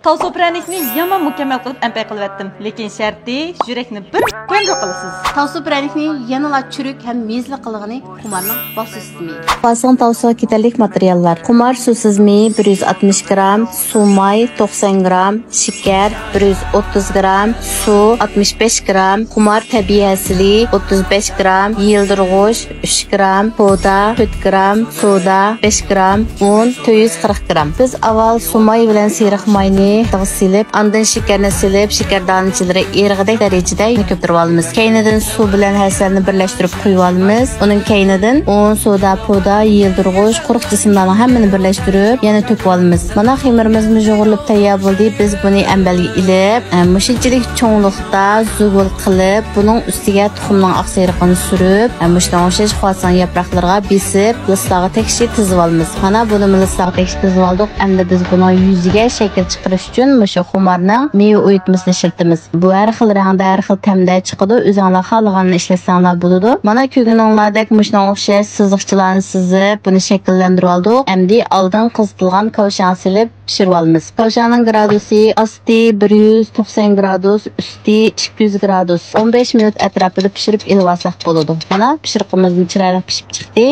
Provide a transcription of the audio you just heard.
Tavso pranikni yaman mukammal qilib empay qilyaptim, lekin sharti yurakni bir qo'yinroq qilasiz. Tavso pranikni yanala churuk ham mezli qilg'ini qumarning bossiz mi. Fason tavso ketarlik materiallar. Qumar suvsiz mi 160 gram, suv may 90 gram, shakar 130 gram, suv 65 gram, qumar tabiiy asli 35 gram, yildirg'uch 3 gram, soda 4 gram, soda 5 gram, un 240 gram. Biz avval suv may bilan siyriq mayni silib, andan shakarni silib, shakar donachalari erig'idek darajada ko'ptirib olamiz. Keynidan suv bilan hasalni birlashtirib quyib olamiz. Uning keynidan un, soda, poda, yildirg'uch, quruq jismlarni hammani birlashtirib, yana to'kib olamiz. Mana xamirimiz mujg'irlab tayyor bo'ldi. Biz buni ambalga ilib, mushunchalik cho'nglikda zugul qilib, buning ustiga tuxumning oqsayriqini surib, mushunga o'xshash xo'san yaproqlarga besib, listlarga tekshir tizib olamiz. Mana buni listlarga tekshir tizib oldik. Endi biz buni yuziga shakl chiqarish uchun mushu xumarning meva uyutmasini ishlatamiz. Bu har xil rangda, har xil ta'mda chiqadi. O'zingizlar xohlaganini ishlatsangiz bo'ladi. Mana ko'rganinglardek mushunga o'xshash siziqchalarni sizib, buni shakllantirib oldik. Endi oldin qizitilgan kavshan silib pishirib olamiz. Kavshanning gradusi asti 190 gradus, usti 200 gradus. 15 minut atrofida pishirib ilib olsak bo'ladi. Mana pishiriqimiz chiroyli pishib chiqdi.